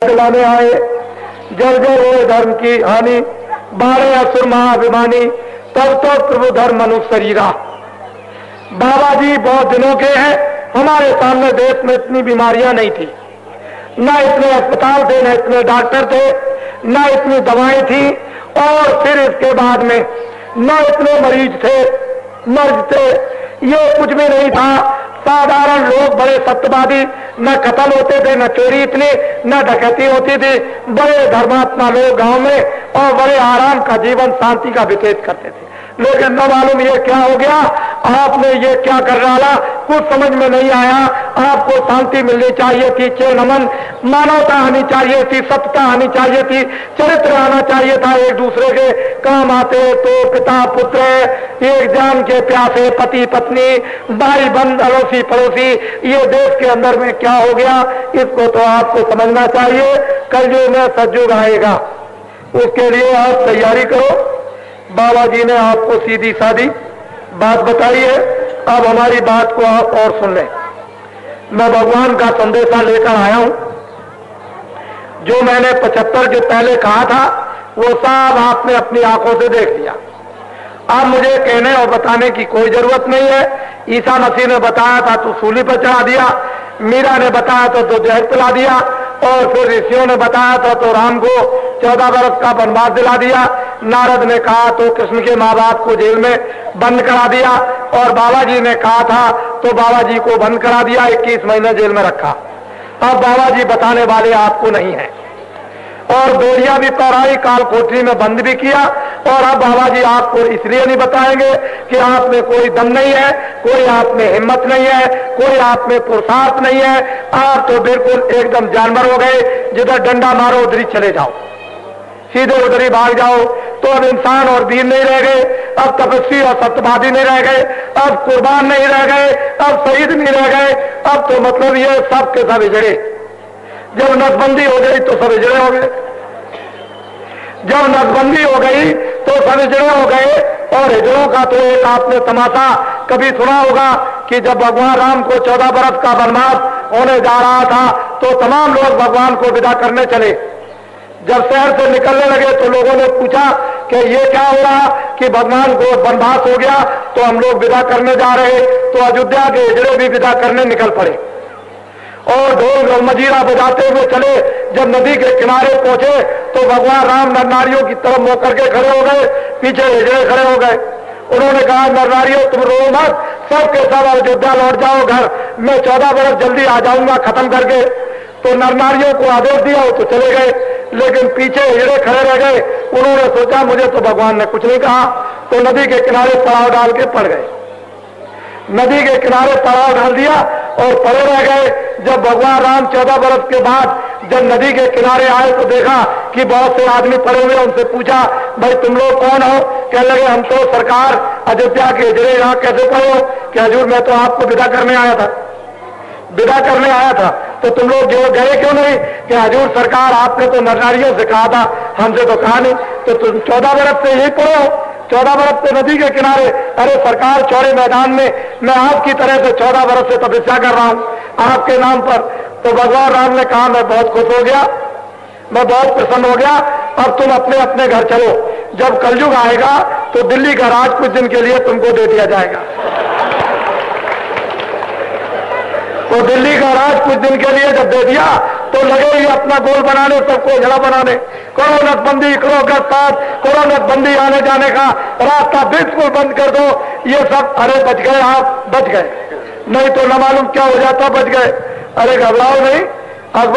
दिलाने आए। जर्जर हुए धर्म की हानि, बारे असुर महाभिमानी, तब तो प्रभु धर्म मनु शरीरा। बाबा जी बहुत दिनों के हैं। हमारे सामने देश में इतनी बीमारियां नहीं थी, न इतने अस्पताल थे, न इतने डॉक्टर थे, न इतनी दवाएं थी, और फिर इसके बाद में न इतने मरीज थे, मर्ज थे, ये कुछ भी नहीं था। साधारण लोग बड़े सत्यवादी, न कत्ल होते थे, न चोरी इतनी, न डकैती होती थी। बड़े धर्मात्मा लोग गांव में और बड़े आराम का जीवन शांति का व्यतीत करते थे। लेकिन न मालूम ये क्या हो गया, आपने ये क्या कर डाला, कुछ समझ में नहीं आया। आपको शांति मिलनी चाहिए थी, चैन अमन, मानवता आनी चाहिए थी, सत्यता आनी चाहिए थी, चरित्र आना चाहिए था। एक दूसरे के काम आते तो पिता पुत्र, एक जान के प्यासे, पति पत्नी, भाई बंद, अड़ोसी पड़ोसी। ये देश के अंदर में क्या हो गया, इसको तो आपको समझना चाहिए। कलयुग में सतयुग आएगा, उसके लिए आप तैयारी करो। बाबा जी ने आपको सीधी सादी बात बताई है, अब हमारी बात को आप और सुन लें। मैं भगवान का संदेशा लेकर आया हूं। जो मैंने 75 के पहले कहा था वो सब आपने अपनी आंखों से देख लिया। अब मुझे कहने और बताने की कोई जरूरत नहीं है। ईसा मसीह ने बताया था तो सूली पर चढ़ा दिया, मीरा ने बताया था तो जहर पिला दिया, और फिर ऋषियों ने बताया था तो राम को 14 वर्ष का वनवास दिला दिया। नारद ने कहा तो कृष्ण के माँ बाप को जेल में बंद करा दिया, और बाबा जी ने कहा था तो बाबा जी को बंद करा दिया, 21 महीने जेल में रखा। अब बाबा जी बताने वाले आपको नहीं है, और बेड़िया भी पहराई, काल कोठरी में बंद भी किया। और अब बाबा जी आपको इसलिए नहीं बताएंगे कि आप में कोई दम नहीं है, कोई आप में हिम्मत नहीं है, कोई आप में पुरुषार्थ नहीं है। आप तो बिल्कुल एकदम जानवर हो गए, जिधर डंडा मारो उधर ही चले जाओ, सीधे उधर ही भाग जाओ। तो अब इंसान और वीर नहीं रह गए, अब तपस्वी और सत्यवादी नहीं रह गए, अब कुर्बान नहीं रह गए, अब शहीद नहीं रह गए। अब तो मतलब ये सब के सब हिजड़े। जब नसबंदी हो गई तो सब हिजड़े हो गए, जब नसबंदी हो गई तो सब हिजड़े हो गए। और हिजड़ों का तो एक आपने तमाशा कभी सुना होगा कि जब भगवान राम को 14 वर्ष का वनवास होने जा रहा था तो तमाम लोग भगवान को विदा करने चले। जब शहर से निकलने लगे तो लोगों ने पूछा कि ये क्या हो रहा कि भगवान को वनवास हो गया तो हम लोग विदा करने जा रहे। तो अयोध्या के हिजड़े भी विदा करने निकल पड़े और ढोल मजीरा बजाते हुए चले। जब नदी के किनारे पहुंचे तो भगवान राम नर नारियों की तरफ मुंह करके खड़े हो गए, पीछे हिजड़े खड़े हो गए। उन्होंने कहा नर नारियों तुम रो मत, सबके सब अयोध्या लौट जाओ घर, मैं 14 वर्ष जल्दी आ जाऊंगा खत्म करके। तो नर नारियों को आदेश दिया, वो तो चले गए, लेकिन पीछे हिजड़े खड़े रह गए। उन्होंने सोचा मुझे तो भगवान ने कुछ नहीं कहा, तो नदी के किनारे पड़ाव डाल के पड़ गए। नदी के किनारे पड़ाव डाल दिया और पड़े रह गए। जब भगवान राम 14 वर्ष के बाद जब नदी के किनारे आए तो देखा कि बहुत से आदमी पड़े हुए। उनसे पूछा भाई तुम लोग कौन हो? कहने लगे हम तो सरकार अयोध्या के हिजड़े, यहाँ कैसे पड़े हो? कि हजूर मैं तो आपको विदा करने आया था, विदा करने आया था। तो तुम लोग जो गए क्यों नहीं? कि हजूर सरकार आपने तो नरनारियों से कहा था, हमसे तो कहा नहीं। तो तुम 14 वर्ष से यही पड़े हो, 14 वर्ष से नदी के किनारे। अरे सरकार चौड़े मैदान में मैं आपकी तरह से 14 वर्ष से तपस्या कर रहा हूं आपके नाम पर। तो भगवान राम ने कहा मैं बहुत खुश हो गया, मैं बहुत प्रसन्न हो गया, अब तुम अपने अपने घर चलो। जब कलयुग आएगा तो दिल्ली का राज कुछ दिन के लिए तुमको दे दिया जाएगा। तो दिल्ली का राज कुछ दिन के लिए जब दे दिया तो लगे ही अपना गोल बनाने, सबको झड़ा बनाने। करो नसबंदी, करो गिरफ्तार, करो नसबंदी, आने जाने का रास्ता बिल्कुल बंद कर दो। ये सब अरे बच गए, आप बच गए, नहीं तो न मालूम क्या हो जाता, बच गए। अरे घबराओ नहीं, अकबर